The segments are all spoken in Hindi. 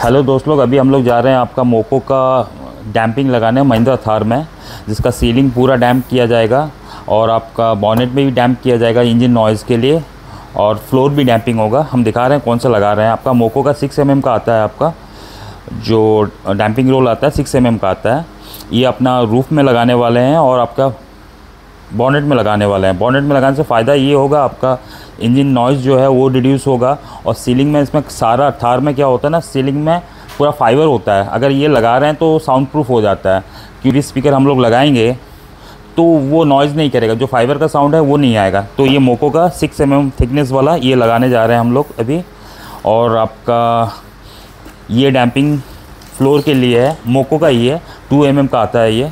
हेलो दोस्त लोग, अभी हम लोग जा रहे हैं आपका मोको का डैम्पिंग लगाने महिंद्रा थार में, जिसका सीलिंग पूरा डैम्प किया जाएगा और आपका बॉनेट में भी डैम्प किया जाएगा इंजन नॉइज़ के लिए, और फ्लोर भी डैम्पिंग होगा। हम दिखा रहे हैं कौन सा लगा रहे हैं। आपका मोको का 6 mm का आता है, आपका जो डैम्पिंग रोल आता है 6 mm का आता है। ये अपना रूफ़ में लगाने वाले हैं और आपका बॉनेट में लगाने वाले हैं। बॉनेट में लगाने से फ़ायदा ये होगा, आपका इंजन नॉइज़ जो है वो रिड्यूस होगा। और सीलिंग में इसमें सारा थार में क्या होता है ना, सीलिंग में पूरा फाइबर होता है। अगर ये लगा रहे हैं तो साउंड प्रूफ हो जाता है, क्योंकि स्पीकर हम लोग लगाएंगे तो वो नॉइज़ नहीं करेगा, जो फाइबर का साउंड है वो नहीं आएगा। तो ये मोको का 6 mm थिकनेस वाला ये लगाने जा रहे हैं हम लोग अभी। और आपका ये डैम्पिंग फ्लोर के लिए है, मोको का ही है, 2 mm का आता है ये,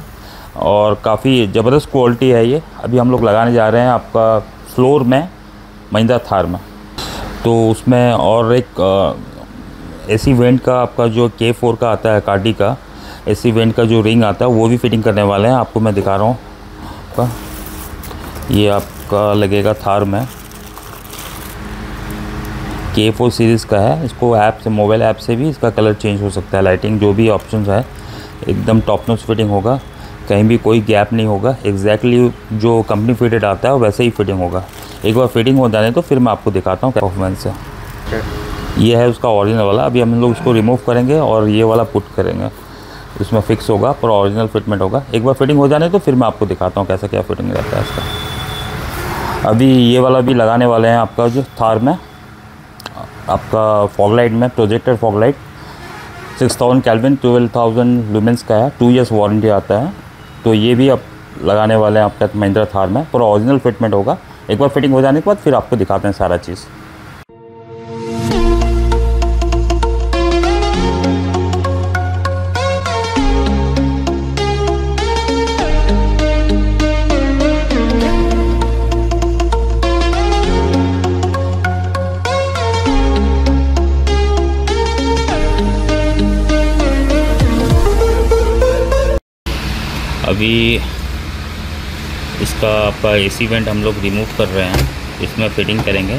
और काफ़ी ज़बरदस्त क्वालिटी है ये। अभी हम लोग लगाने जा रहे हैं आपका फ्लोर में महिंद्रा थार में। तो उसमें और एक एसी वेंट का आपका जो K4 का आता है, कार्डी का एसी वेंट का जो रिंग आता है वो भी फिटिंग करने वाले हैं। आपको मैं दिखा रहा हूँ। आपका ये आपका लगेगा थार में, K4 सीरीज़ का है। इसको ऐप से, मोबाइल ऐप से भी इसका कलर चेंज हो सकता है, लाइटिंग जो भी ऑप्शंस है एकदम टॉप नॉच फिटिंग होगा, कहीं भी कोई गैप नहीं होगा। एग्जैक्टली जो कंपनी फिटेड आता है वैसे ही फिटिंग होगा। एक बार फिटिंग हो जाने तो फिर मैं आपको दिखाता हूँ परफॉर्मेंस है। ये है उसका ओरिजिनल वाला। अभी हम लोग इसको रिमूव करेंगे और ये वाला पुट करेंगे, इसमें फिक्स होगा, पर ओरिजिनल फिटमेंट होगा। एक बार फिटिंग हो जाने तो फिर मैं आपको दिखाता हूँ कैसा क्या फिटिंग रहता है इसका। अभी ये वाला भी लगाने वाले हैं आपका जो थार में, आपका फॉग लाइट में, projector fog light 6000 kelvin 12,000 lumens का है, 2 years वारंटी आता है। तो ये भी अब लगाने वाले हैं आपका महिंद्रा थार में, पूरा ओरिजिनल फिटमेंट होगा। एक बार फिटिंग हो जाने के बाद फिर आपको दिखाते हैं सारा चीज़। अभी इसका आपका एसी वेंट हम लोग रिमूव कर रहे हैं, इसमें फिटिंग करेंगे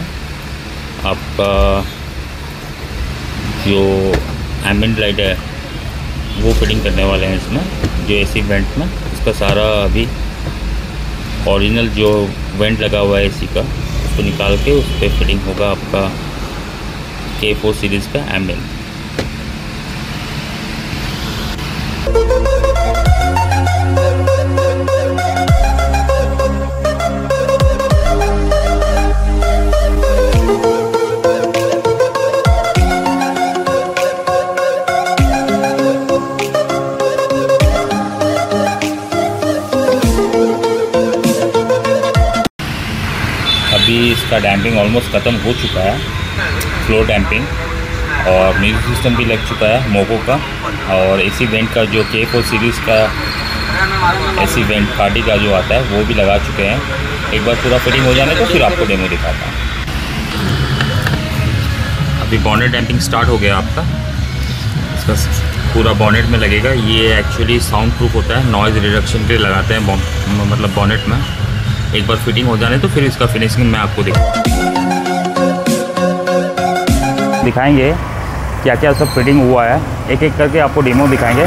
आपका जो एम्बिएंट लाइट है वो फिटिंग करने वाले हैं इसमें, जो एसी वेंट में। इसका सारा अभी ओरिजिनल जो वेंट लगा हुआ है एसी का, उसको निकाल के उस पर फिटिंग होगा आपका K4 सीरीज़ का एम्बिएंट। अभी इसका डैम्पिंग ऑलमोस्ट ख़त्म हो चुका है, फ्लोर डैम्पिंग, और म्यूजिक सिस्टम भी लग चुका है मोको का। और एसी वेंट का जो K4 सीरीज़ का एसी वेंट कार्डी का जो आता है वो भी लगा चुके हैं। एक बार पूरा फिटिंग हो जाने तो फिर आपको डेमो दिखाता हूँ। अभी बॉनेट डैम्पिंग स्टार्ट हो गया आपका, इसका पूरा बॉनेट में लगेगा। ये एक्चुअली साउंड प्रूफ होता है, नॉइज़ रिडक्शन के लिए लगाते हैं मतलब बॉनेट में। एक बार फिटिंग हो जाने तो फिर इसका फिनिशिंग मैं आपको दिखाएंगे क्या क्या सब फिटिंग हुआ है। एक एक करके आपको डेमो दिखाएंगे।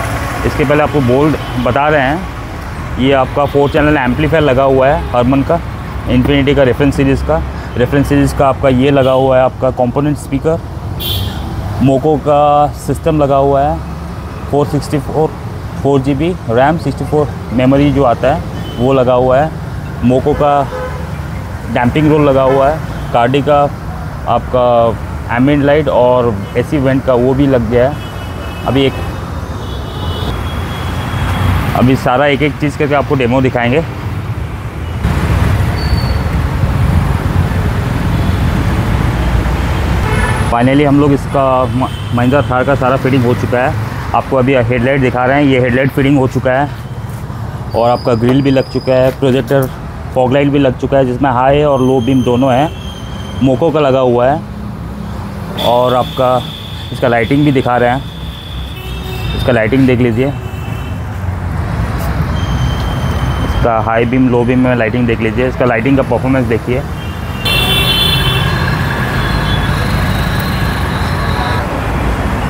इसके पहले आपको बोल्ड बता रहे हैं, ये आपका 4 चैनल एम्पलीफायर लगा हुआ है हरमन का, इन्फिनिटी का रेफरेंस सीरीज़ का आपका ये लगा हुआ है आपका कंपोनेंट स्पीकर। मोको का सिस्टम लगा हुआ है, 4 GB रैम, 64 मेमोरी जो आता है वो लगा हुआ है। मोको का डैम्पिंग रोल लगा हुआ है, कार्डी का आपका एम्बिएंट लाइट और एसी वेंट का वो भी लग गया है। अभी सारा एक एक चीज़ करके आपको डेमो दिखाएंगे। फाइनली हम लोग इसका महिंद्रा थार का सारा फिटिंग हो चुका है। आपको अभी हेडलाइट दिखा रहे हैं, ये हेडलाइट फिटिंग हो चुका है, और आपका ग्रिल भी लग चुका है, प्रोजेक्टर फॉग लाइट भी लग चुका है, जिसमें हाई और लो बीम दोनों हैं, मोको का लगा हुआ है। और आपका इसका लाइटिंग भी दिखा रहे हैं, इसका लाइटिंग देख लीजिए, इसका हाई बीम लो बीम में लाइटिंग देख लीजिए, इसका लाइटिंग का परफॉर्मेंस देखिए।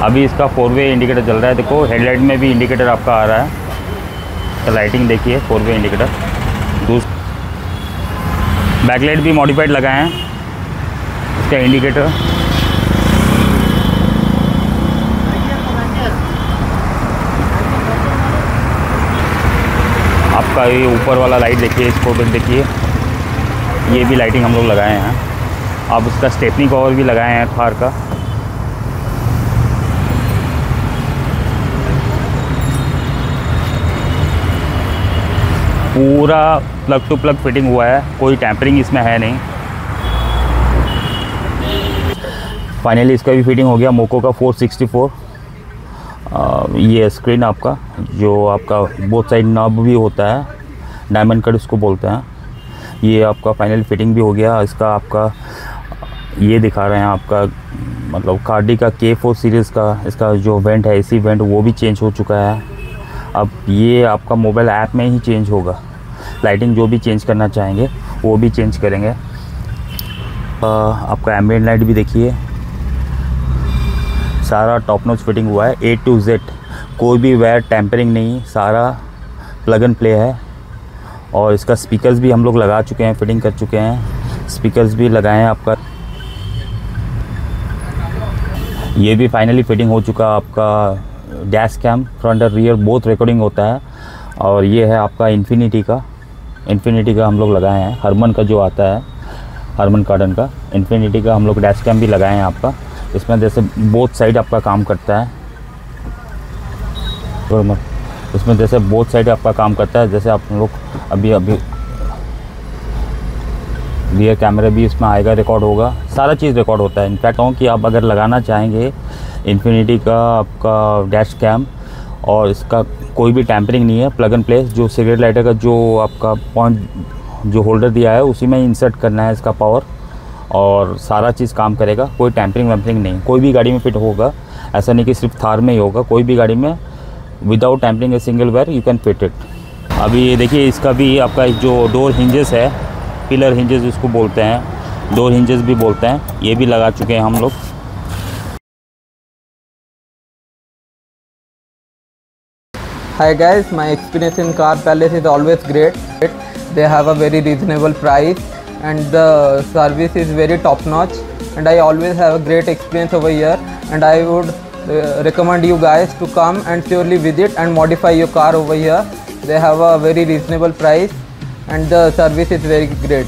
अभी इसका 4-वे इंडिकेटर जल रहा है, देखो हेडलाइट में भी इंडिकेटर आपका आ रहा है, तो लाइटिंग देखिए 4-वे इंडिकेटर। बैकलाइट भी मॉडिफाइड लगाए हैं, इसका इंडिकेटर। आपका ये ऊपर वाला लाइट देखिए, इसको देखिए, ये भी लाइटिंग हम लोग लगाए हैं। अब उसका स्टेपनी कवर भी लगाए हैं थार का। पूरा प्लग टू प्लग फिटिंग हुआ है, कोई टैंपरिंग इसमें है नहीं। फाइनली इसका भी फिटिंग हो गया, मोको का 464। ये स्क्रीन आपका, जो आपका बोथ साइड नॉब भी होता है, डायमंड कट उसको बोलते हैं, ये आपका फाइनल फिटिंग भी हो गया। इसका आपका ये दिखा रहे हैं आपका मतलब कार्डी का K4 सीरीज़ का इसका जो वेंट है, एसी वेंट, वो भी चेंज हो चुका है। अब ये आपका मोबाइल ऐप में ही चेंज होगा। लाइटिंग जो भी चेंज करना चाहेंगे वो भी चेंज करेंगे। आपका एम्बिएंट लाइट भी देखिए, सारा टॉप नॉच फिटिंग हुआ है A to Z, कोई भी वायर टैंपरिंग नहीं, सारा प्लग एंड प्ले है। और इसका स्पीकर्स भी हम लोग लगा चुके हैं, फिटिंग कर चुके हैं, स्पीकर्स भी लगाए हैं आपका। ये भी फाइनली फिटिंग हो चुका आपका। डैश कैम फ्रंट और रियर बोथ रिकॉर्डिंग होता है। और ये है आपका इन्फिनिटी का हम लोग लगाए हैं। हरमन का जो आता है, हरमन कार्डन का इन्फिनिटी का हम लोग डैश कैम भी लगाए हैं आपका। इसमें जैसे बोथ साइड आपका काम करता है, इसमें जैसे बोथ साइड आपका काम करता है। जैसे आप लोग अभी रियर कैमरा भी इसमें आएगा, रिकॉर्ड होगा, सारा चीज़ रिकॉर्ड होता है। इनफैक्ट कहूँ कि आप अगर लगाना चाहेंगे इन्फिनिटी का आपका डैश कैम, और इसका कोई भी टैंपरिंग नहीं है, प्लग एंड प्ले, जो सिगरेट लाइटर का जो आपका पॉइंट जो होल्डर दिया है उसी में इंसर्ट करना है इसका पावर, और सारा चीज़ काम करेगा। कोई टैंपरिंग वैम्परिंग नहीं, कोई भी गाड़ी में फिट होगा, ऐसा नहीं कि सिर्फ थार में ही होगा, कोई भी गाड़ी में without tampering a single wire you can fit it. अभी ये देखिए, इसका भी आपका जो डोर हिंजेस है, पिलर हिंजेस इसको बोलते हैं, डोर हिंजेस भी बोलते हैं, ये भी लगा चुके हैं हम लोग। Hi guys, my experience in Car Palace is always great. They have a very reasonable price and the service is very top notch, and I always have a great experience over here, and I would recommend you guys to come and surely visit and modify your car over here. They have a very reasonable price and the service is very great.